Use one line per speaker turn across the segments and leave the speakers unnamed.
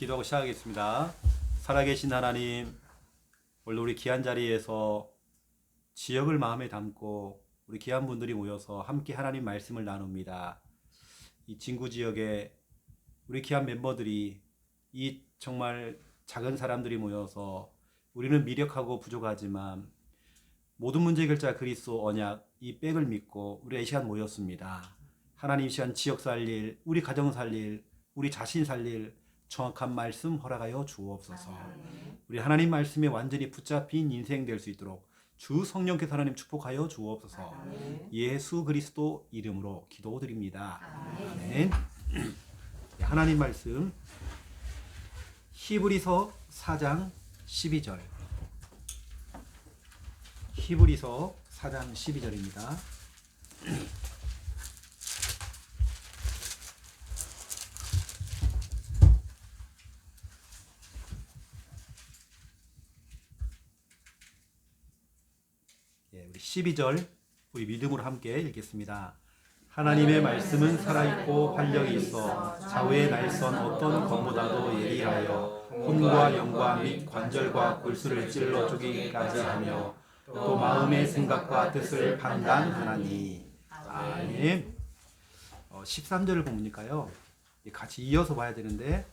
기도하고 시작하겠습니다. 살아계신 하나님, 오늘 우리 귀한 자리에서 지역을 마음에 담고 우리 귀한 분들이 모여서 함께 하나님 말씀을 나눕니다. 이 진구 지역에 우리 귀한 멤버들이 이 정말 작은 사람들이 모여서 우리는 미력하고 부족하지만 모든 문제 해결자 그리스도 언약 이 백을 믿고 우리가 이 시간 모였습니다. 하나님 이 시간 지역 살릴, 우리 가정 살릴, 우리 자신 살릴 정확한 말씀 허락하여 주옵소서. 우리 하나님 말씀에 완전히 붙잡힌 인생 될 수 있도록 주 성령께서 하나님 축복하여 주옵소서. 예수 그리스도 이름으로 기도드립니다. 아멘. 하나님 말씀 히브리서 4장 12절. 히브리서 4장 12절입니다. 우리 12절 우리 믿음으로 함께 읽겠습니다. 하나님의 말씀은 살아있고 활력이 있어 좌우의 날선 어떤 검보다도 예리하여 혼과 영과 및 관절과 골수를 찔러 쪼개기까지 하며 또 마음의 생각과 뜻을 판단하나니. 아멘. 13절을 보니까요, 같이 이어서 봐야 되는데,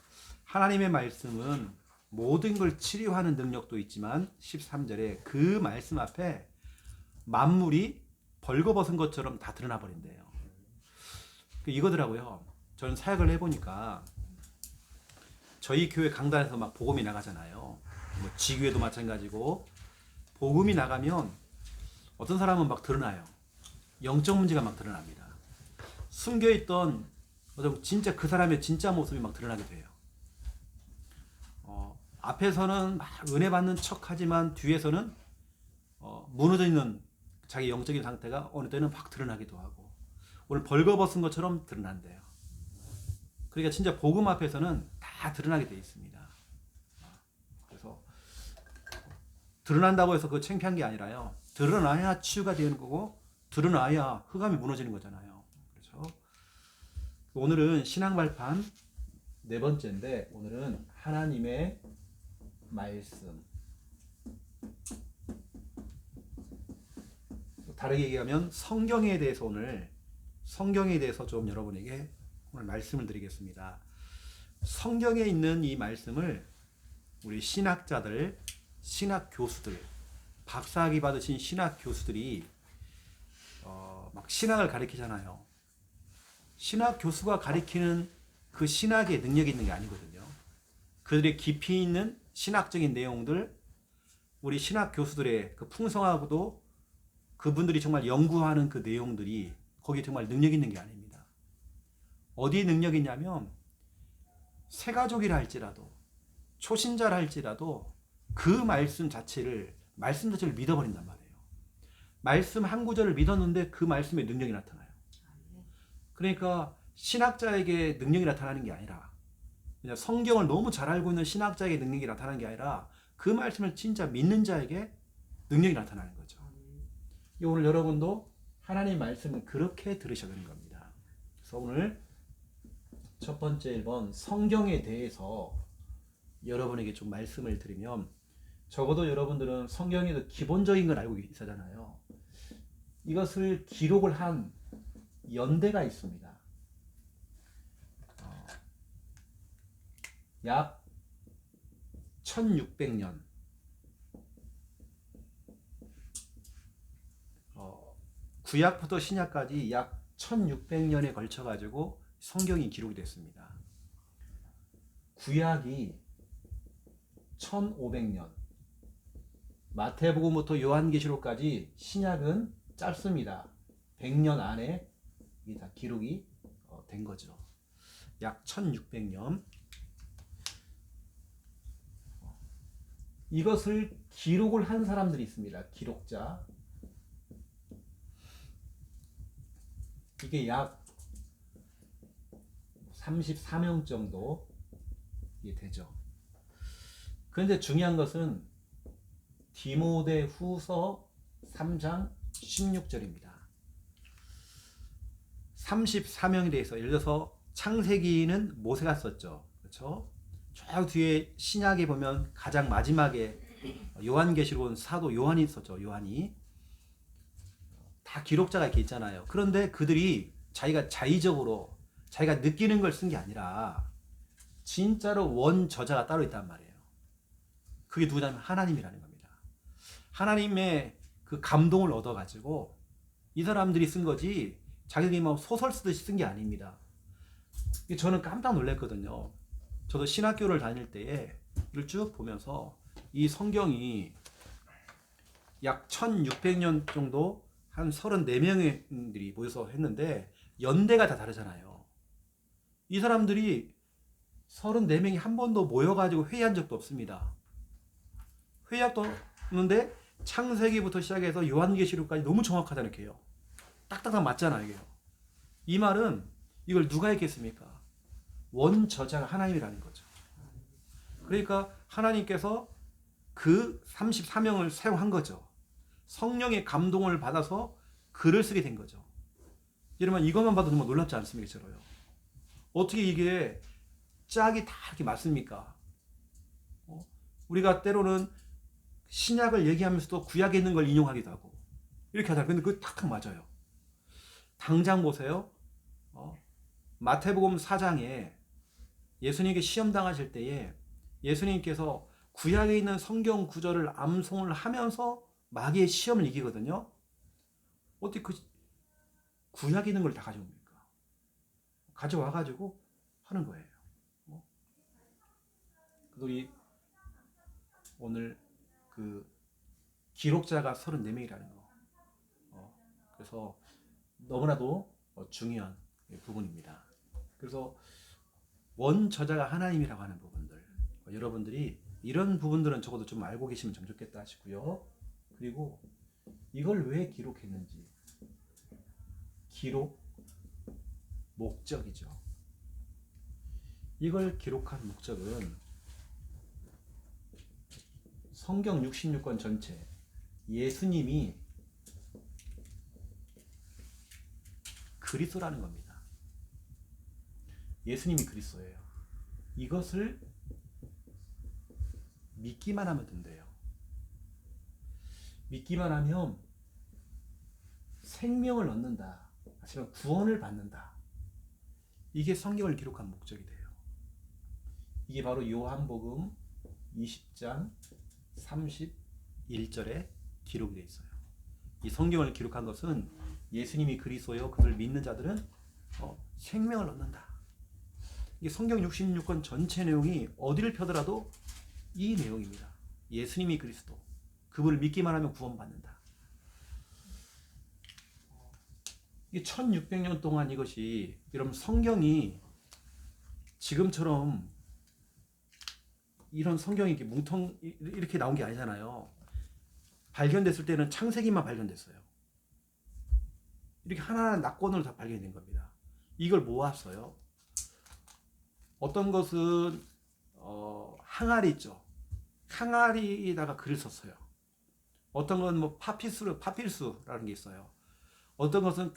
하나님의 말씀은 모든 걸 치료하는 능력도 있지만 13절에 그 말씀 앞에 만물이 벌거벗은 것처럼 다 드러나 버린대요. 이거더라고요. 저는 사역을 해보니까 저희 교회 강단에서 막 복음이 나가잖아요. 뭐 지교회도 마찬가지고, 복음이 나가면 어떤 사람은 막 드러나요. 영적 문제가 막 드러납니다. 숨겨있던 어떤 진짜 그 사람의 진짜 모습이 막 드러나게 돼요. 앞에서는 막 은혜 받는 척하지만 뒤에서는 무너져 있는 자기 영적인 상태가 어느 때는 막 드러나기도 하고, 오늘 벌거벗은 것처럼 드러난대요. 그러니까 진짜 복음 앞에서는 다 드러나게 돼 있습니다. 그래서 드러난다고 해서 그거 창피한 게 아니라요, 드러나야 치유가 되는 거고 드러나야 흑암이 무너지는 거잖아요. 그렇죠? 오늘은 신앙 발판 네 번째인데, 오늘은 하나님의 말씀. 다르게 얘기하면 성경에 대해서 좀 여러분에게 오늘 말씀을 드리겠습니다. 성경에 있는 이 말씀을 우리 신학자들, 신학 교수들, 박사학위 받으신 신학 교수들이 막 신학을 가르치잖아요. 신학 교수가 가르치는 그 신학의 능력이 있는 게 아니거든요. 그들의 깊이 있는 신학적인 내용들, 우리 신학 교수들의 그 풍성하고도 그분들이 정말 연구하는 그 내용들이 거기에 정말 능력 있는 게 아닙니다. 어디에 능력이 있냐면, 새가족이라 할지라도, 초신자라 할지라도 그 말씀 자체를 믿어버린단 말이에요. 말씀 한 구절을 믿었는데 그 말씀에 능력이 나타나요. 그러니까 신학자에게 능력이 나타나는 게 아니라, 그냥 성경을 너무 잘 알고 있는 신학자에게 능력이 나타나는 게 아니라 그 말씀을 진짜 믿는 자에게 능력이 나타나는 거죠. 오늘 여러분도 하나님 말씀을 그렇게 들으셔야 되는 겁니다. 그래서 오늘 첫 번째 1번, 성경에 대해서 여러분에게 좀 말씀을 드리면, 적어도 여러분들은 성경에도 기본적인 걸 알고 있잖아요. 이것을 기록을 한 연대가 있습니다. 약 1600년, 구약부터 신약까지 약 1600년에 걸쳐 가지고 성경이 기록이 됐습니다. 구약이 1500년, 마태복음부터 요한계시록까지 신약은 짧습니다. 100년 안에 이게 다 기록이 된 거죠. 약 1600년. 이것을 기록을 한 사람들이 있습니다. 기록자. 이게 약 34명 정도 되죠. 그런데 중요한 것은 디모데 후서 3장 16절입니다. 34명에 대해서, 예를 들어서 창세기는 모세가 썼죠. 그렇죠? 저 뒤에 신약에 보면 가장 마지막에 요한계시록은 사도 요한이 있었죠. 요한이 다 기록자가 이렇게 있잖아요. 그런데 그들이 자기가 자의적으로 자기가 느끼는 걸 쓴 게 아니라 진짜로 원 저자가 따로 있단 말이에요. 그게 누구냐면 하나님이라는 겁니다. 하나님의 그 감동을 얻어가지고 이 사람들이 쓴 거지 자기들이 뭐 소설 쓰듯이 쓴 게 아닙니다. 저는 깜짝 놀랐거든요. 저도 신학교를 다닐 때에 이걸 쭉 보면서 이 성경이 약 1600년 정도 한 34명들이 모여서 했는데 연대가 다 다르잖아요. 이 사람들이 34명이 한 번도 모여가지고 회의한 적도 없습니다. 회의도 없는데 창세기부터 시작해서 요한계시록까지 너무 정확하다 이렇게 해요. 딱딱딱 맞잖아요. 이게요. 이 말은 이걸 누가 했겠습니까? 원 저자가 하나님이라는 거죠. 그러니까 하나님께서 그 34명을 사용한 거죠. 성령의 감동을 받아서 글을 쓰게 된 거죠. 여러분 이것만 봐도 정말 놀랍지 않습니까? 저로요. 어떻게 이게 짝이 다 이렇게 맞습니까? 우리가 때로는 신약을 얘기하면서도 구약에 있는 걸 인용하기도 하고 이렇게 하잖아요. 근데 그거 탁탁 맞아요. 당장 보세요. 마태복음 4장에 예수님께 시험 당하실 때에 예수님께서 구약에 있는 성경 구절을 암송을 하면서 마귀의 시험을 이기거든요. 어떻게 그 구약에 있는 걸 다 가져옵니까? 가져와가지고 하는 거예요. 우리 오늘 그 기록자가 34명이라는 거. 그래서 너무나도 중요한 부분입니다. 그래서 원 저자가 하나님이라고 하는 부분들, 여러분들이 이런 부분들은 적어도 좀 알고 계시면 참 좋겠다 싶고요. 그리고 이걸 왜 기록했는지, 기록 목적이죠. 이걸 기록한 목적은 성경 66권 전체, 예수님이 그리스도라는 겁니다. 예수님이 그리스도예요. 이것을 믿기만 하면 된대요. 믿기만 하면 생명을 얻는다. 하지만 구원을 받는다. 이게 성경을 기록한 목적이 돼요. 이게 바로 요한복음 20장 31절에 기록이 되어 있어요. 이 성경을 기록한 것은 예수님이 그리스도요 그를 믿는 자들은 생명을 얻는다. 이게 성경 66권 전체 내용이 어디를 펴더라도 이 내용입니다. 예수님이 그리스도, 그분을 믿기만 하면 구원받는다. 이게 1600년 동안 이것이 여러분 성경이 지금처럼 이런 성경이 이렇게 뭉텅 이렇게 나온 게 아니잖아요. 발견됐을 때는 창세기만 발견됐어요. 이렇게 하나하나 낙권으로 다 발견된 겁니다. 이걸 모았어요. 어떤 것은 항아리 있죠. 항아리에다가 글을 썼어요. 어떤 건 뭐 파피루스라는 게 있어요. 어떤 것은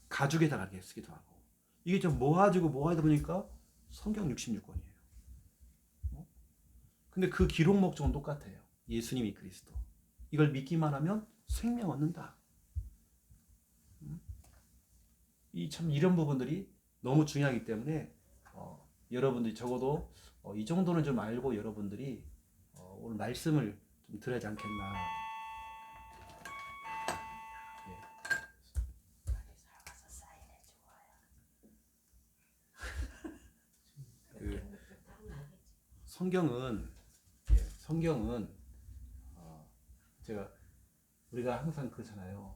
가죽에다가 이렇게 쓰기도 하고. 이게 좀 모아하다 보니까 성경 66권이에요. 근데 그 기록 목적은 똑같아요. 예수님이 그리스도. 이걸 믿기만 하면 생명 얻는다. 참 이런 부분들이 너무 중요하기 때문에 여러분들이 적어도 이 정도는 좀 알고 여러분들이 오늘 말씀을 좀 들어야지 않겠나. 그 성경은 우리가 항상 그렇잖아요.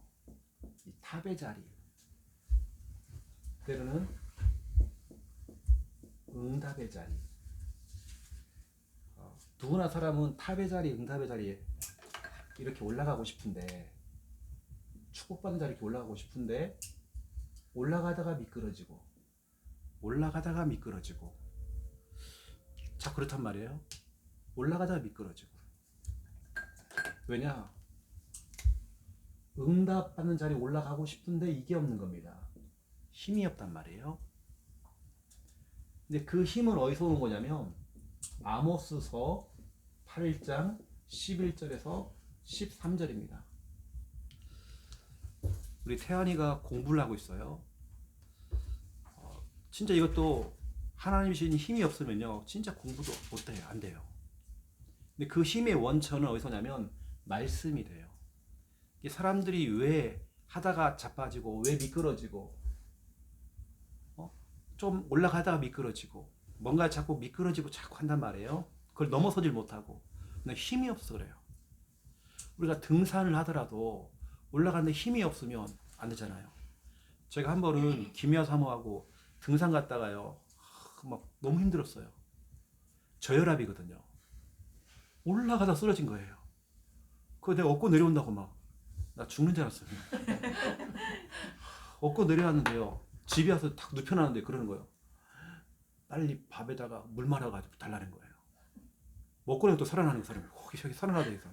이 탑의 자리, 때로는 응답의 자리. 누구나 사람은 탑의 자리, 응답의 자리에 이렇게 올라가고 싶은데, 축복받는 자리에 이렇게 올라가고 싶은데 올라가다가 미끄러지고 자, 그렇단 말이에요. 올라가다가 미끄러지고. 왜냐? 응답받는 자리에 올라가고 싶은데 이게 없는 겁니다. 힘이 없단 말이에요. 근데 그 힘은 어디서 오는 거냐면 아모스서 8장 11절에서 13절입니다. 우리 태연이가 공부를 하고 있어요. 진짜 이것도 하나님 주신 힘이 없으면요, 진짜 공부도 못해요. 안 돼요. 근데 그 힘의 원천은 어디서 오냐면 말씀이 돼요. 사람들이 왜 하다가 자빠지고, 왜 미끄러지고, 좀 올라가다가 미끄러지고, 뭔가 자꾸 미끄러지고 자꾸 한단 말이에요. 그걸 넘어서질 못하고. 근데 힘이 없어서 그래요. 우리가 등산을 하더라도 올라가는데 힘이 없으면 안 되잖아요. 제가 한 번은 김야 사모하고 등산 갔다가요, 막 너무 힘들었어요. 저혈압이거든요. 올라가다 쓰러진 거예요. 그거 내가 업고 내려온다고 막 나 죽는 줄 알았어요. 업고 내려왔는데요, 집에 와서 탁 눕혀놨는데 그러는 거예요. 빨리 밥에다가 물 말아가지고 달라는 거예요. 먹고 나면 또 살아나는 거 사람이. 여기 살아나야 되겠어.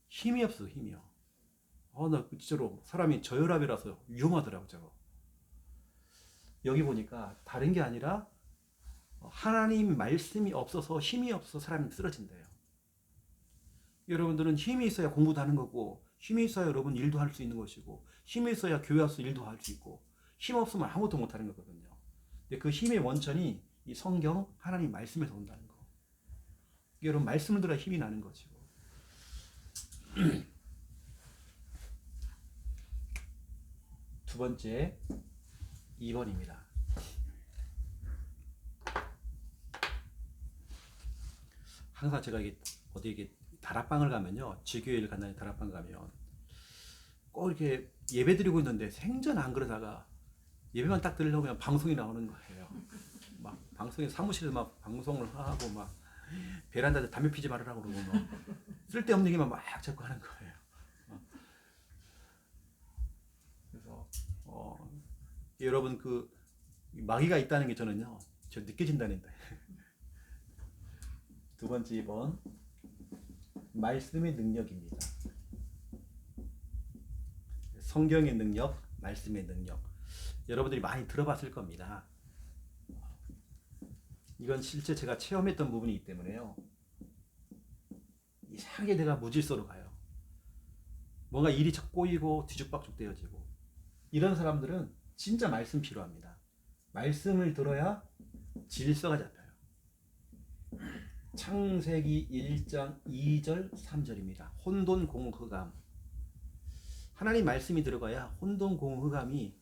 힘이 없어, 힘이요. 나 진짜로 사람이 저혈압이라서 위험하더라고, 저거. 여기 보니까 다른 게 아니라 하나님 말씀이 없어서, 힘이 없어서 사람이 쓰러진대요. 여러분들은 힘이 있어야 공부도 하는 거고, 힘이 있어야 여러분 일도 할 수 있는 것이고, 힘이 있어야 교회 와서 일도 할 수 있고, 힘 없으면 아무것도 못 하는 거거든요. 근데 그 힘의 원천이 이 성경, 하나님 말씀에서 온다는 거. 여러분 말씀을 들어야 힘이 나는 것이고. 두 번째, 2번입니다. 항상 제가 어디 다락방을 가면요, 지교회를 간다니 다락방 가면 꼭 이렇게 예배 드리고 있는데 생전 안 그러다가 예배만 딱 들으려면 방송이 나오는 거예요. 막 방송에 사무실에서 막 방송을 하고 막 베란다에서 담배 피지 말으라고 그러고 막 쓸데없는 얘기만 막 자꾸 하는 거예요. 그래서 여러분 그 마귀가 있다는 게 저는요, 저 느껴진다는데. 두 번째 2번, 말씀의 능력입니다. 성경의 능력, 말씀의 능력. 여러분들이 많이 들어봤을 겁니다. 이건 실제 제가 체험했던 부분이기 때문에요, 이상하게 내가 무질서로 가요. 뭔가 일이 자꾸 꼬이고 뒤죽박죽 되어지고. 이런 사람들은 진짜 말씀 필요합니다. 말씀을 들어야 질서가 잡혀요. 창세기 1장 2절 3절입니다. 혼돈공허감. 하나님 말씀이 들어가야 혼돈공허감이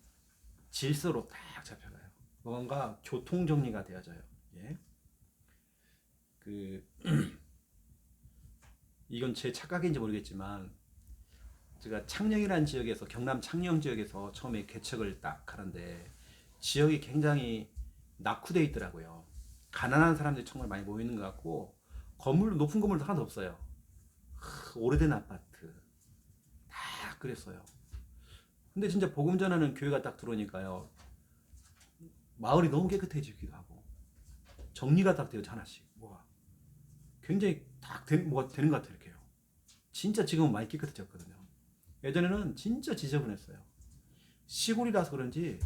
질서로 딱 잡혀가요. 뭔가 교통정리가 되어져요. 예. 이건 제 착각인지 모르겠지만, 제가 창녕이라는 지역에서, 경남 창녕 지역에서 처음에 개척을 딱 하는데, 지역이 굉장히 낙후되어 있더라고요. 가난한 사람들이 정말 많이 모이는 것 같고, 높은 건물도 하나도 없어요. 오래된 아파트 다 그랬어요. 근데 진짜 복음 전하는 교회가 딱 들어오니까요, 마을이 너무 깨끗해지기도 하고, 정리가 딱 되어져, 하나씩 뭐가 굉장히 뭐가 되는 것 같아요. 이렇게요. 진짜 지금은 많이 깨끗해졌거든요. 예전에는 진짜 지저분했어요. 시골이라서 그런지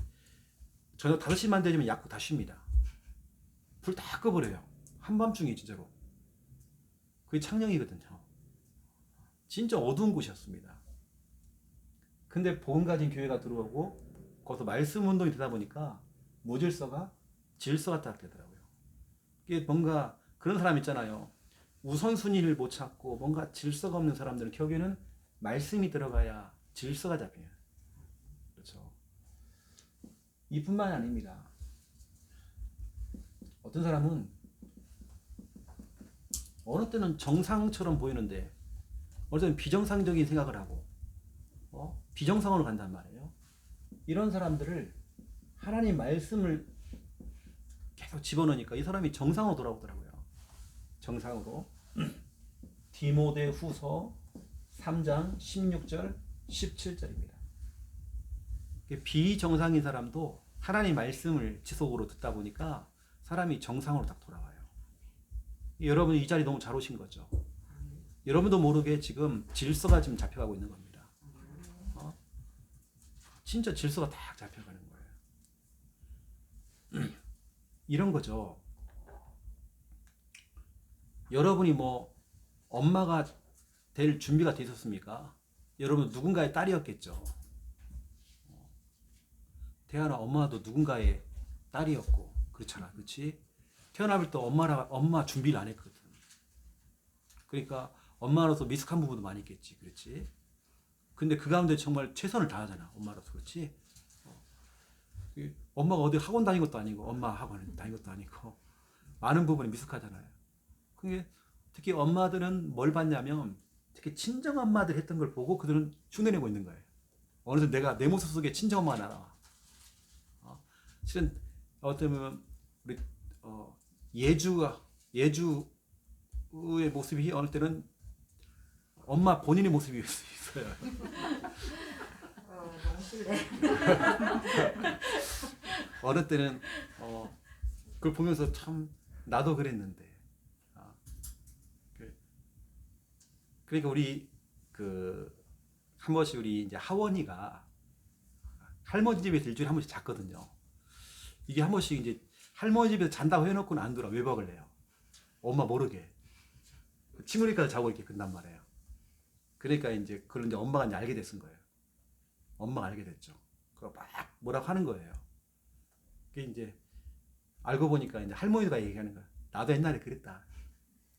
저녁 5시만 되면 약국 다 쉽니다. 불 다 꺼버려요. 한밤중에 진짜로. 그게 창녕이거든요. 진짜 어두운 곳이었습니다. 근데 복음 가진 교회가 들어오고 거기서 말씀 운동이 되다 보니까 무질서가 질서가 딱 되더라고요. 이게 뭔가 그런 사람 있잖아요. 우선순위를 못 찾고 뭔가 질서가 없는 사람들은 결국에는 말씀이 들어가야 질서가 잡혀요. 그렇죠. 이뿐만이 아닙니다. 어떤 사람은 어느 때는 정상처럼 보이는데 어느 때는 비정상적인 생각을 하고 비정상으로 간단 말이에요. 이런 사람들을 하나님 말씀을 계속 집어넣으니까 이 사람이 정상으로 돌아오더라고요. 정상으로. 디모데 후서 3장 16절 17절입니다. 비정상인 사람도 하나님 말씀을 지속으로 듣다 보니까 사람이 정상으로 딱 돌아와요. 여러분 이 자리 너무 잘 오신 거죠. 여러분도 모르게 지금 질서가 지금 잡혀가고 있는 겁니다. 진짜 질서가 딱 잡혀가는 거예요. 이런 거죠. 여러분이 뭐 엄마가 될 준비가 돼 있었습니까? 여러분 누군가의 딸이었겠죠. 태어나 엄마도 누군가의 딸이었고 그렇잖아, 그렇지? 태어나면 또 엄마 준비를 안 했거든. 그러니까 엄마로서 미숙한 부분도 많이 있겠지, 그렇지? 근데 그 가운데 정말 최선을 다하잖아, 엄마로서, 그렇지? 엄마가 어디 학원 다닌 것도 아니고 엄마 학원 다닌 것도 아니고 많은 부분이 미숙하잖아요. 그게 특히 엄마들은 뭘 봤냐면 특히 친정 엄마들 했던 걸 보고 그들은 흉내내고 있는 거예요. 어느새 내가 내 모습 속에 친정 엄마가 나와. 실은 어떻게 보면 우리 예주의 모습이 어느 때는 엄마 본인의 모습일 수 있어요.
너무 실례.
어느 때는 그걸 보면서 참 나도 그랬는데. 그러니까 우리 한 번씩 우리 이제 하원이가 할머니 집에서 일주일에 한 번씩 잤거든요. 이게 한 번씩 이제 할머니 집에서 잔다고 해놓고는 안 들어. 외박을 내요. 엄마 모르게. 침울이까지 자고 이렇게 끝난 말이에요. 그러니까 이제 그걸 이제 엄마가 이제 알게 됐은 거예요. 엄마가 알게 됐죠. 그거 막 뭐라고 하는 거예요. 그게 이제 알고 보니까 이제 할머니가 얘기하는 거야. 나도 옛날에 그랬다.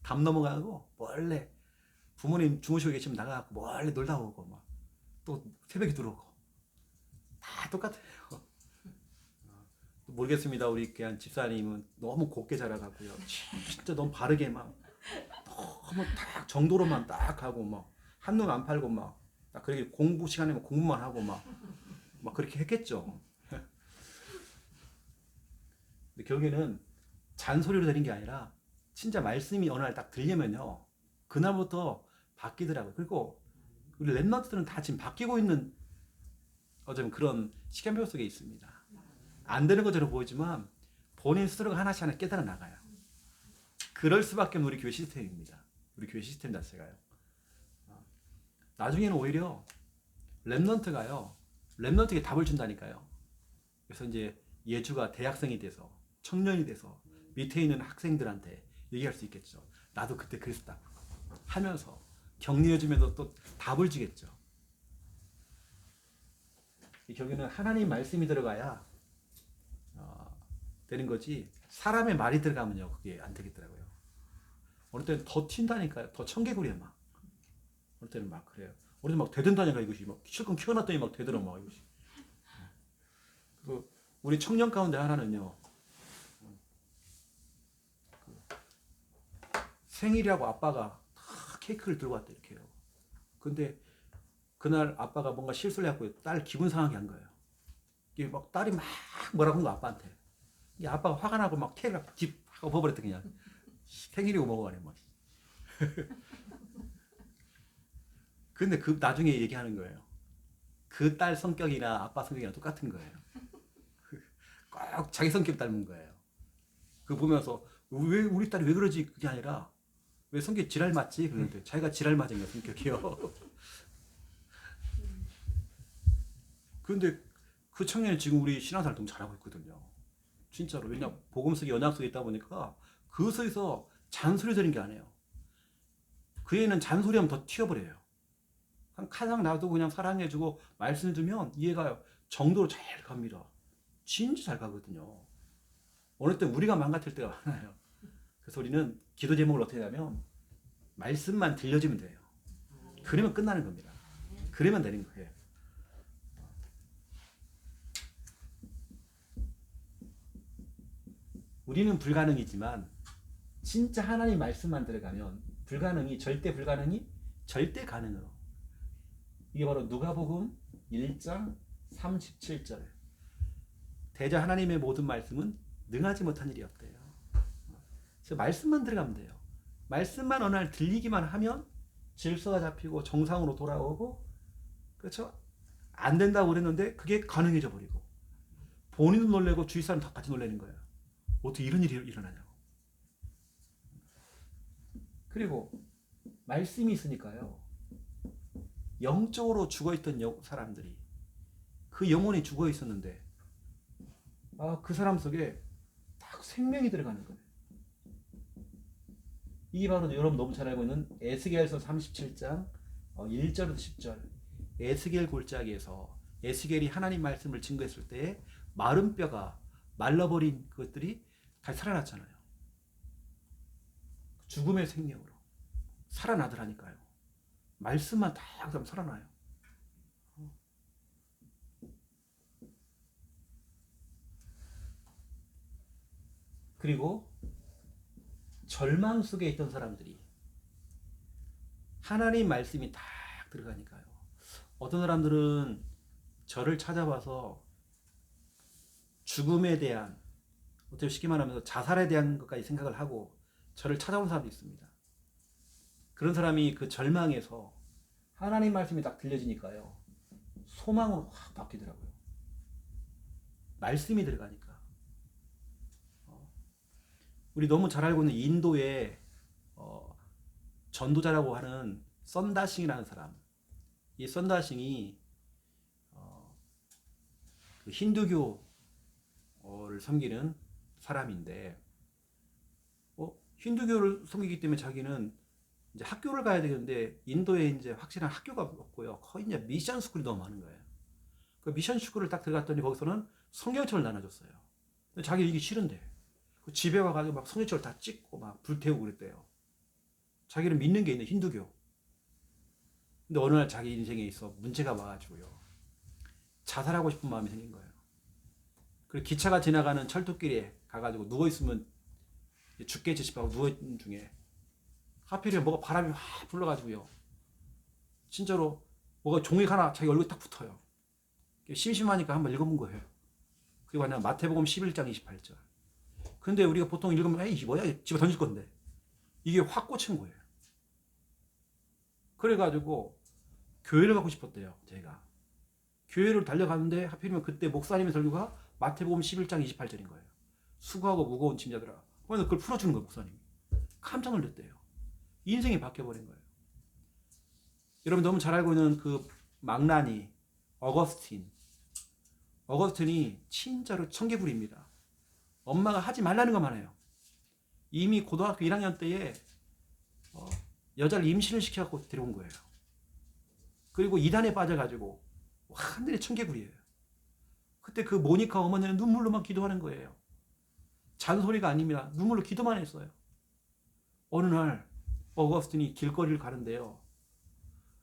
담 넘어가고 몰래 부모님 주무시고 계시면 나가고 몰래 놀다 오고 막 또 새벽에 들어오고 다 똑같아요. 모르겠습니다. 우리 그냥 집사님은 너무 곱게 자라가고요. 진짜 너무 바르게 막 너무 딱 정도로만 딱 하고 막 한눈 안 팔고 막 딱 그렇게 공부 시간에만 공부만 하고 막 그렇게 했겠죠. 근데 결국에는 잔소리로 되는 게 아니라 진짜 말씀이 어느 날 딱 들리면요. 그날부터 바뀌더라고요. 그리고 우리 랩런트들은 다 지금 바뀌고 있는 어쩌면 그런 시간표 속에 있습니다. 안 되는 것처럼 보이지만 본인 스스로가 하나씩 하나 깨달아 나가요. 그럴 수밖에 없는 우리 교회 시스템입니다. 우리 교회 시스템 자체가요. 나중에는 오히려 랩런트에게 답을 준다니까요. 그래서 이제 예주가 대학생이 돼서 청년이 돼서 밑에 있는 학생들한테 얘기할 수 있겠죠. 나도 그때 그랬다 하면서 격려해주면서 또 답을 주겠죠. 결국에는 하나님 말씀이 들어가야 되는 거지 사람의 말이 들어가면요 그게 안 되겠더라고요. 어느 때는 더 튄다니까요. 더 청개구리야 막. 어느 때는 막 그래요. 어느 때는 막 되든다니까 이것이 막 실컷 키워놨더니 막 되더라 막 이것이. 그 우리 청년 가운데 하나는요. 생일이라고 아빠가 다 케이크를 들고 왔대 이렇게요. 근데 그날 아빠가 뭔가 실수를 해갖고 딸 기분 상하게 한 거예요. 이게 막 딸이 막 뭐라고 한 거 아빠한테. 이 아빠가 화가 나고 막 케이크를 집 하고 버버렸대 그냥. 생일이고 뭐고 가네 뭐. 근데 그 나중에 얘기하는 거예요. 그 딸 성격이나 아빠 성격이랑 똑같은 거예요. 꼭 자기 성격 닮은 거예요. 그거 보면서 왜 우리 딸이 왜 그러지 그게 아니라 왜 성격 지랄 맞지? 그런데 자기가 지랄 맞은 거 성격이요. 그런데 그 청년이 지금 우리 신앙생활 너무 잘하고 있거든요. 진짜로. 왜냐 복음 속에 언약 속에 있다 보니까 그 속에서 잔소리 들은 게 아니에요. 그 애는 잔소리하면 더 튀어버려요. 가장 나도 그냥 사랑해주고 말씀을 주면 이해가 정도로 잘 갑니다. 진짜 잘 가거든요. 어느 때 우리가 망가뜨릴 때가 많아요. 그래서 우리는 기도 제목을 어떻게 하냐면 말씀만 들려주면 돼요. 그러면 끝나는 겁니다. 그러면 되는 거예요. 우리는 불가능이지만 진짜 하나님 말씀만 들어가면 불가능이 절대 불가능이 절대 가능으로. 이게 바로 누가복음 1장 37절. 대저 하나님의 모든 말씀은 능하지 못한 일이 없대요. 그래서 말씀만 들어가면 돼요. 말씀만 어느 날 들리기만 하면 질서가 잡히고 정상으로 돌아오고 그렇죠? 안 된다고 그랬는데 그게 가능해져 버리고 본인도 놀래고 주위 사람 다 같이 놀라는 거예요. 어떻게 이런 일이 일어나냐고. 그리고 말씀이 있으니까요. 영적으로 죽어있던 사람들이 그 영혼이 죽어 있었는데 그 사람 속에 딱 생명이 들어가는 거예요. 이게 바로 여러분 너무 잘 알고 있는 에스겔서 37장 1절부터 10절. 에스겔 골짜기에서 에스겔이 하나님 말씀을 증거했을 때 마른 뼈가 말라버린 것들이 다시 살아났잖아요. 죽음의 생명으로 살아나더라니까요. 말씀만 다 하면 살아나요. 그리고 절망 속에 있던 사람들이 하나님 말씀이 딱 들어가니까요. 어떤 사람들은 저를 찾아와서 죽음에 대한, 어떻게 쉽게 말하면 자살에 대한 것까지 생각을 하고 저를 찾아온 사람도 있습니다. 그런 사람이 그 절망에서 하나님 말씀이 딱 들려지니까요. 소망으로 확 바뀌더라고요. 말씀이 들어가니까. 우리 너무 잘 알고 있는 인도의 전도자라고 하는 썬다싱이라는 사람. 이 썬다싱이 그 힌두교를 섬기는 사람인데, 힌두교를 섬기기 때문에 자기는 이제 학교를 가야 되는데 인도에 이제 확실한 학교가 없고요. 거의 이제 미션 스쿨이 너무 많은 거예요. 그 미션 스쿨을 딱 들어갔더니 거기서는 성경책을 나눠줬어요. 근데 자기 이게 싫은데 그 집에 와가지고 막 성경책을 다 찍고 막 불태우고 그랬대요. 자기는 믿는 게 있는 힌두교. 근데 어느 날 자기 인생에 있어 문제가 와가지고요. 자살하고 싶은 마음이 생긴 거예요. 그리고 기차가 지나가는 철도길에 가가지고 누워있으면 죽겠지 싶하고 누워있는 중에 하필이면 뭐가 바람이 확 불러가지고요. 진짜로 뭐가 종이 하나 자기 얼굴에 딱 붙어요. 심심하니까 한번 읽어본 거예요. 그리고 그냥 마태복음 11장 28절. 근데 우리가 보통 읽으면 에이 뭐야 집에 던질 건데 이게 확 꽂힌 거예요. 그래가지고 교회를 가고 싶었대요. 제가 교회를 달려가는데 하필이면 그때 목사님의 설교가 마태복음 11장 28절인 거예요. 수고하고 무거운 짐자들아. 그래서 그걸 풀어주는 거예요. 목사님이. 깜짝 놀랐대요. 인생이 바뀌어버린 거예요. 여러분 너무 잘 알고 있는 그 망나니 어거스틴이 진짜로 청개구리입니다. 엄마가 하지 말라는 것만 해요. 이미 고등학교 1학년 때에 여자를 임신을 시켜갖고 데려온 거예요. 그리고 이단에 빠져가지고 완전히 청개구리예요. 그때 그 모니카 어머니는 눈물로만 기도하는 거예요. 잔소리가 아닙니다. 눈물로 기도만 했어요. 어느 날 어거스틴이 길거리를 가는데요.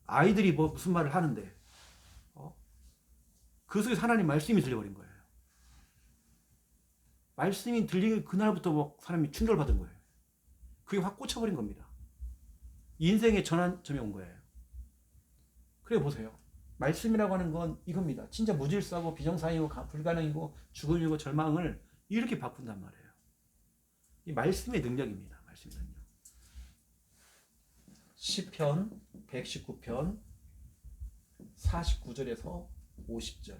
아이들이 무슨 말을 하는데 그 속에서 하나님 말씀이 들려버린 거예요. 말씀이 들리는 그날부터 뭐 사람이 충격을 받은 거예요. 그게 확 꽂혀버린 겁니다. 인생의 전환점이 온 거예요. 그래 보세요. 말씀이라고 하는 건 이겁니다. 진짜 무질서하고 비정상이고 불가능이고 죽음이고 절망을 이렇게 바꾼단 말이에요. 이 말씀의 능력입니다. 말씀의 능력. 시편 119편 49절에서 50절.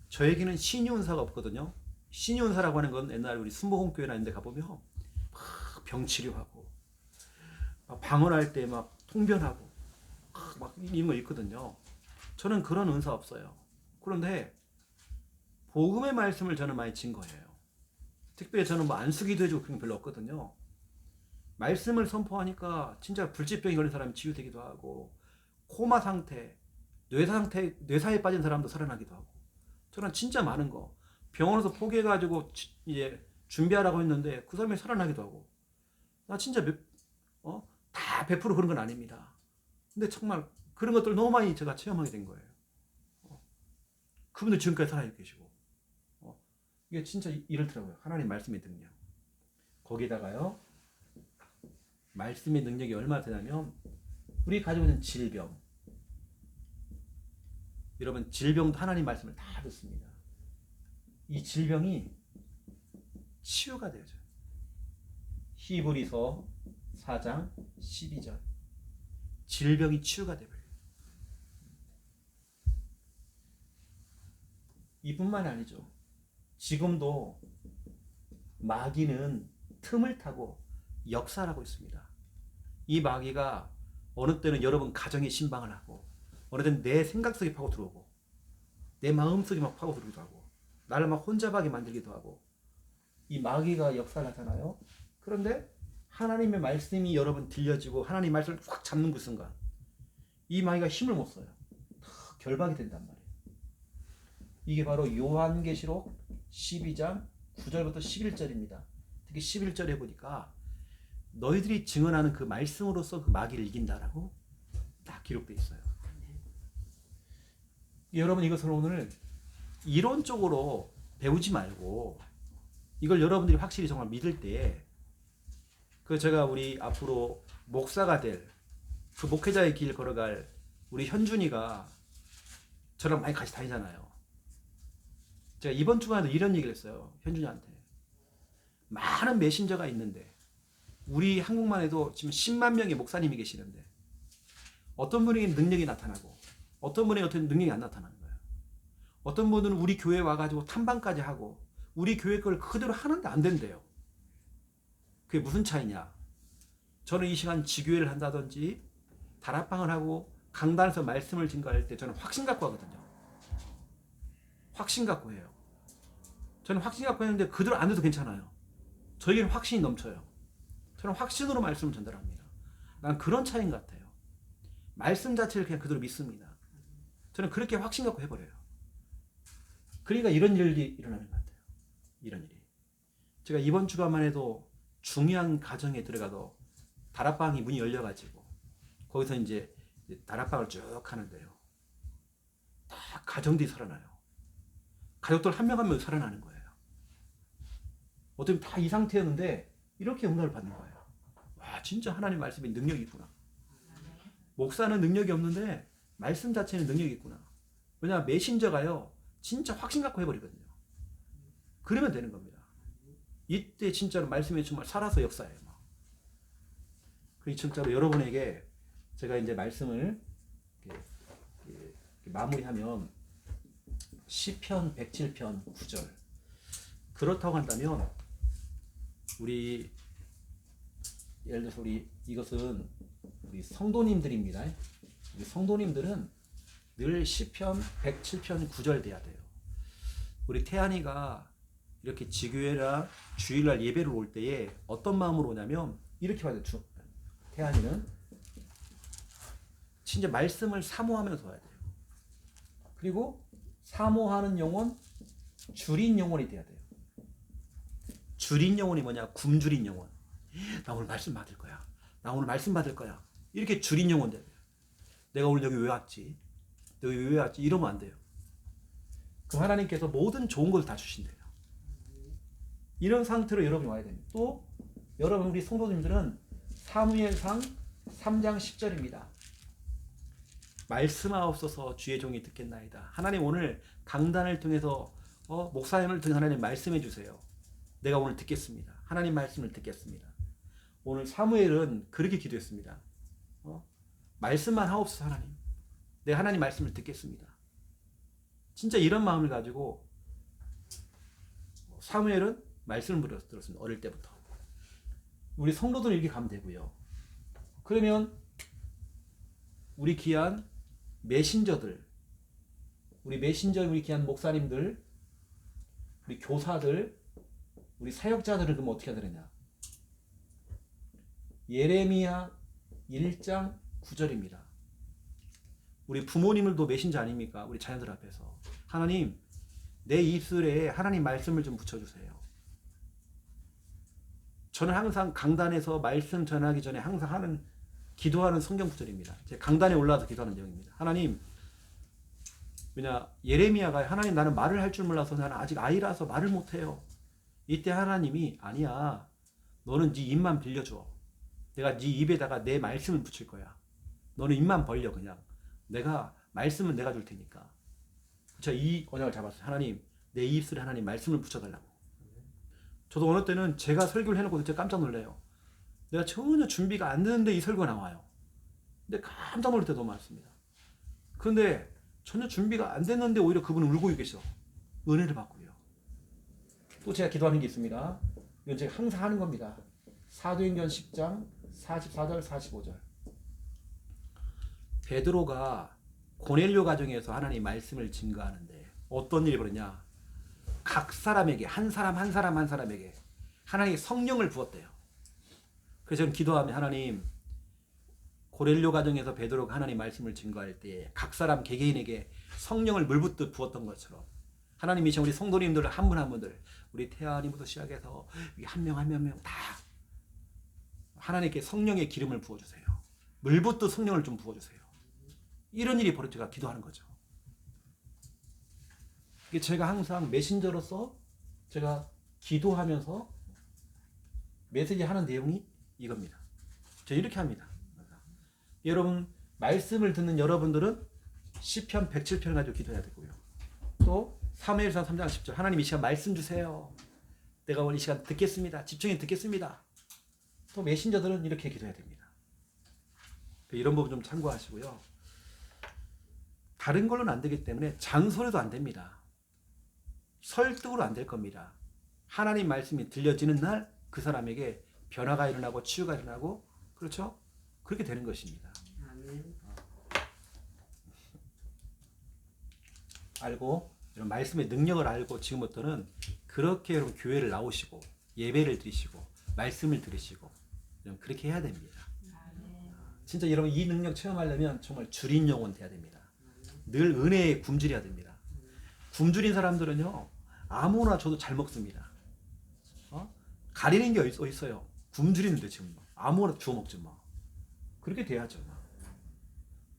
저에게는 신유은사가 없거든요. 신유은사라고 하는 건 옛날 우리 순복음교회라는 데 가보면 막 병치료하고 막 방언할 때 막 통변하고 막 이런 거 있거든요. 저는 그런 은사 없어요. 그런데 복음의 말씀을 저는 많이 진 거예요. 특별히 저는 뭐 안수기도 해주고 그런 게 별로 없거든요. 말씀을 선포하니까 진짜 불치병이 걸린 사람이 치유되기도 하고 코마 상태, 뇌사에 빠진 사람도 살아나기도 하고 저는 진짜 많은 거 병원에서 포기해가지고 이제 준비하라고 했는데 그 사람이 살아나기도 하고 나 진짜 다 100% 그런 건 아닙니다. 근데 정말 그런 것들 너무 많이 제가 체험하게 된 거예요. 그분들 지금까지 살아있고 계시고 이게 진짜 이렇더라고요. 하나님 말씀의 능력. 거기다가요 말씀의 능력이 얼마나 되냐면 우리 가지고 있는 질병, 여러분 질병도 하나님 말씀을 다 듣습니다. 이 질병이 치유가 되죠. 히브리서 4장 12절. 질병이 치유가 되버려요. 이뿐만 아니죠. 지금도 마귀는 틈을 타고 역사하고 있습니다. 이 마귀가 어느 때는 여러분 가정에 신방을 하고 어느 때는 내 생각 속에 파고 들어오고 내 마음 속에 막 파고 들어오기도 하고 나를 막 혼잡하게 만들기도 하고 이 마귀가 역사를 하잖아요. 그런데 하나님의 말씀이 여러분 들려지고 하나님 말씀을 확 잡는 그 순간 이 마귀가 힘을 못 써요. 다 결박이 된단 말이에요. 이게 바로 요한계시록 12장 9절부터 11절입니다. 특히 11절에 보니까 너희들이 증언하는 그 말씀으로서 그 마귀를 이긴다라고 딱 기록되어 있어요. 여러분 이것을 오늘 이론적으로 배우지 말고 이걸 여러분들이 확실히 정말 믿을 때 그 제가 우리 앞으로 목사가 될 그 목회자의 길 걸어갈 우리 현준이가 저랑 많이 같이 다니잖아요. 제가 이번 주간에도 이런 얘기를 했어요. 현준이한테. 많은 메신저가 있는데 우리 한국만 해도 지금 10만 명의 목사님이 계시는데 어떤 분에게는 능력이 나타나고 어떤 분에게 어떤 능력이 안 나타나는 거예요. 어떤 분은 우리 교회 와가지고 탐방까지 하고 우리 교회 걸 그대로 하는데 안 된대요. 그게 무슨 차이냐? 저는 이 시간 지교회를 한다든지 다락방을 하고 강단에서 말씀을 증거할 때 저는 확신 갖고 하거든요. 확신 갖고 해요. 저는 확신 갖고 했는데 그대로 안 돼도 괜찮아요. 저에게는 확신이 넘쳐요. 저는 확신으로 말씀을 전달합니다. 난 그런 차이인 것 같아요. 말씀 자체를 그냥 그대로 믿습니다. 저는 그렇게 확신 갖고 해버려요. 그러니까 이런 일이 일어나는 것 같아요. 이런 일이. 제가 이번 주간만 해도 중요한 가정에 들어가도 다락방이 문이 열려가지고 거기서 이제 다락방을 쭉 하는데요. 다 가정들이 살아나요. 가족들 한 명 한 명 살아나는 거예요. 어떻게 다 이 상태였는데 이렇게 응답을 받는 거예요. 와, 진짜 하나님 말씀에 능력이 있구나. 목사는 능력이 없는데 말씀 자체는 능력이 있구나. 왜냐하면 메신저가요 진짜 확신 갖고 해버리거든요. 그러면 되는 겁니다. 이때 진짜로 말씀이 정말 살아서 역사해요. 그 진짜로 여러분에게 제가 이제 말씀을 이렇게 마무리하면 시편 107편 9절 그렇다고 한다면 우리 예를 들어서 이것은 우리 성도님들입니다. 우리 성도님들은 늘 시편 107편 9절 돼야 돼요. 우리 태안이가 이렇게 지교회나 주일날 예배를 올 때에 어떤 마음으로 오냐면 이렇게 봐야 돼요. 태안이는 진짜 말씀을 사모하면서 와야 돼요. 그리고 사모하는 영혼, 줄인 영혼이 돼야 돼요. 줄인 영혼이 뭐냐? 굶주린 영혼. 나 오늘 말씀 받을 거야. 나 오늘 말씀 받을 거야. 이렇게 줄인 영혼 돼야 돼요. 내가 오늘 여기 왜 왔지? 여기 왜 왔지? 이러면 안 돼요. 그럼 하나님께서 모든 좋은 것을 다 주신대요. 이런 상태로 여러분이 와야 됩니다. 또 여러분 우리 성도님들은 사무엘상 3장 10절입니다. 말씀하옵소서 주의 종이 듣겠나이다. 하나님 오늘 강단을 통해서 목사님을 통해 하나님 말씀해 주세요. 내가 오늘 듣겠습니다. 하나님 말씀을 듣겠습니다. 오늘 사무엘은 그렇게 기도했습니다. 말씀만 하옵소서 하나님. 내가 하나님 말씀을 듣겠습니다. 진짜 이런 마음을 가지고 사무엘은 말씀을 들었습니다. 어릴 때부터. 우리 성도들은 이렇게 가면 되고요. 그러면 우리 귀한 메신저들, 우리 귀한 목사님들, 우리 교사들, 우리 사역자들은 그럼 어떻게 해야 되느냐? 예레미야 1장 9절입니다. 우리 부모님들도 메신저 아닙니까? 우리 자녀들 앞에서. 하나님, 내 입술에 하나님 말씀을 좀 붙여주세요. 저는 항상 강단에서 말씀 전하기 전에 항상 기도하는 성경 구절입니다. 제 강단에 올라와서 기도하는 내용입니다. 하나님, 예레미야가 하나님 나는 말을 할 줄 몰라서 나는 아직 아이라서 말을 못해요. 이때 하나님이 아니야. 너는 네 입만 빌려줘. 내가 네 입에다가 내 말씀을 붙일 거야. 너는 입만 벌려 그냥. 말씀은 내가 줄 테니까. 제가 이 언약을 잡았어요. 하나님, 내 입술에 하나님 말씀을 붙여달라고. 저도 어느 때는 제가 설교를 해놓고 제가 깜짝 놀래요. 내가 전혀 준비가 안 되는데 이 설교가 나와요. 근데 깜짝 놀랄 때 너무 많습니다. 그런데 전혀 준비가 안 됐는데 오히려 그분은 울고 계셔. 은혜를 받고요. 또 제가 기도하는 게 있습니다. 이건 제가 항상 하는 겁니다. 사도행전 10장 44절 45절. 베드로가 고넬료 가정에서 하나님 말씀을 증거하는데 어떤 일이 벌어졌냐? 각 사람에게 한 사람에게 하나님의 성령을 부었대요. 그래서 저는 기도하면 하나님 고넬료 가정에서 베드로가 하나님 말씀을 증거할 때 각 사람 개개인에게 성령을 물붓듯 부었던 것처럼 하나님 이 시간 우리 성도님들 한 분 한 분들 우리 태아님부터 시작해서 한 명 한 명 다 하나님께 성령의 기름을 부어주세요. 물붓듯 성령을 좀 부어주세요. 이런 일이 벌어지가 기도하는 거죠. 이게 제가 항상 메신저로서 제가 기도하면서 메시지 하는 내용이 이겁니다. 저 이렇게 합니다. 여러분 말씀을 듣는 여러분들은 시편 107편 가지고 기도해야 되고요. 또 사무엘상 3장 10절 하나님 이 시간 말씀 주세요. 내가 오늘 이 시간 듣겠습니다. 집중해 듣겠습니다. 또 메신저들은 이렇게 기도해야 됩니다. 이런 부분 좀 참고하시고요. 다른 걸로는 안 되기 때문에 장소로도 안 됩니다. 설득으로 안 될 겁니다. 하나님 말씀이 들려지는 날 그 사람에게 변화가 일어나고 치유가 일어나고 그렇죠? 그렇게 되는 것입니다. 아멘. 알고 이런 말씀의 능력을 알고 지금부터는 그렇게 여러분 교회를 나오시고 예배를 드리시고 말씀을 들으시고 그렇게 해야 됩니다. 진짜 여러분 이 능력 체험하려면 정말 줄인 영혼 돼야 됩니다. 늘 은혜에 굶주려야 됩니다. 굶주린 사람들은요 아무나 줘도 잘 먹습니다. 가리는 게 어디 있어요? 굶주리는데 지금 아무나 주워 먹지 뭐. 그렇게 돼야죠.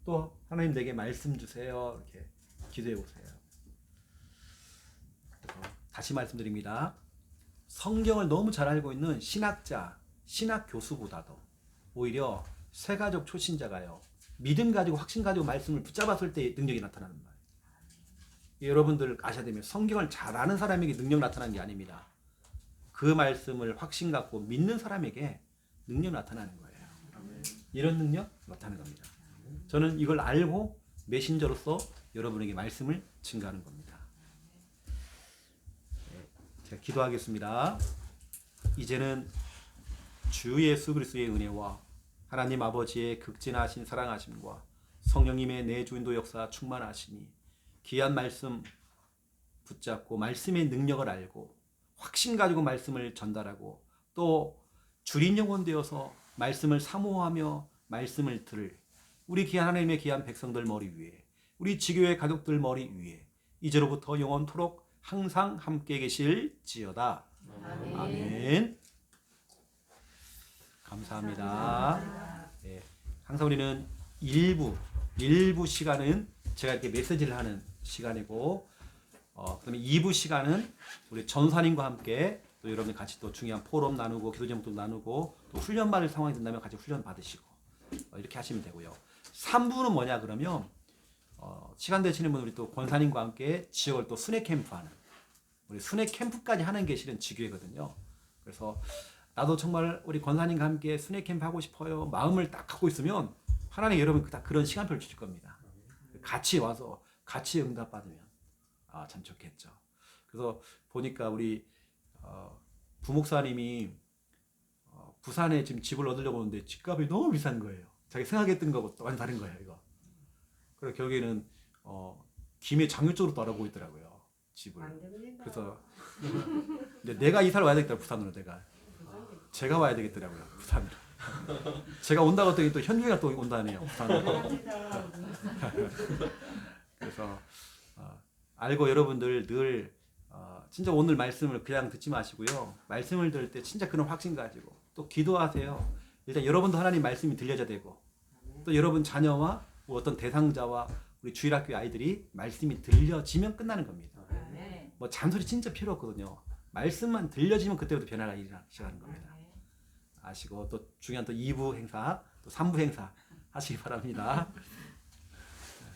또 하나님 내게 말씀 주세요. 이렇게 기도해 보세요. 다시 말씀드립니다. 성경을 너무 잘 알고 있는 신학자, 신학 교수보다도 오히려 새가족 초신자가요. 믿음 가지고 확신 가지고 말씀을 붙잡았을 때 능력이 나타나는 거예요. 여러분들 아셔야 됩니다. 성경을 잘 아는 사람에게 능력 나타나는 게 아닙니다. 그 말씀을 확신 갖고 믿는 사람에게 능력 나타나는 거예요. 이런 능력 나타나는 겁니다. 저는 이걸 알고 메신저로서 여러분에게 말씀을 증가하는 겁니다. 제가 기도하겠습니다. 이제는 주 예수 그리스도의 은혜와 하나님 아버지의 극진하신 사랑하심과 성령님의 내주인도 역사 충만하시니 귀한 말씀 붙잡고 말씀의 능력을 알고 확신 가지고 말씀을 전달하고 또 주린 영혼 되어서 말씀을 사모하며 말씀을 들을 우리 귀한 하나님의 귀한 백성들 머리 위에 우리 지교회 가족들 머리 위에 이제로부터 영원토록 항상 함께 계실지어다. 아멘. 아멘. 감사합니다. 네, 항상 우리는 일부 시간은 제가 이렇게 메시지를 하는 시간이고 그다음에 2부 시간은 우리 전사님과 함께 또 여러분들 같이 또 중요한 포럼 나누고 기도 제목도 나누고 또 훈련 받을 상황이 된다면 같이 훈련 받으시고 이렇게 하시면 되고요. 3부는 뭐냐 그러면 시간 되시는 분 우리 또 권사님과 함께 지역을 또 순회 캠프하는 우리 순회 캠프까지 하는 게 실은 지교회거든요. 그래서 나도 정말 우리 권사님과 함께 순회 캠프 하고 싶어요. 마음을 딱 갖고 있으면 하나님 여러분 다 그런 시간표를 주실 겁니다. 같이 와서 같이 응답 받으면 참 좋겠죠. 그래서 보니까 우리 부목사님이 부산에 지금 집을 얻으려고 하는데 집값이 너무 비싼 거예요. 자기 생각했던 거하고 완전 다른 거예요, 이거. 그래서 결국에는 김해 장유 쪽으로 또 알아보고 있더라고요, 집을. 그래서 근데 내가 이사를 와야 되겠다, 부산으로 제가 와야 되겠더라고요, 부산으로. 제가 온다고 했더니 또 현중이가 또 온다네요, 부산으로. 그래서 알고 여러분들 늘 진짜 오늘 말씀을 그냥 듣지 마시고요. 말씀을 들을 때 진짜 그런 확신 가지고 또 기도하세요. 일단 여러분도 하나님 말씀이 들려져야 되고 또 여러분 자녀와 어떤 대상자와 우리 주일학교 아이들이 말씀이 들려지면 끝나는 겁니다. 뭐 잔소리 진짜 필요 없거든요. 말씀만 들려지면 그때부터 변화가 일어나기 시작하는 겁니다. 아시고 또 중요한 또 2부 행사 또 3부 행사 하시기 바랍니다.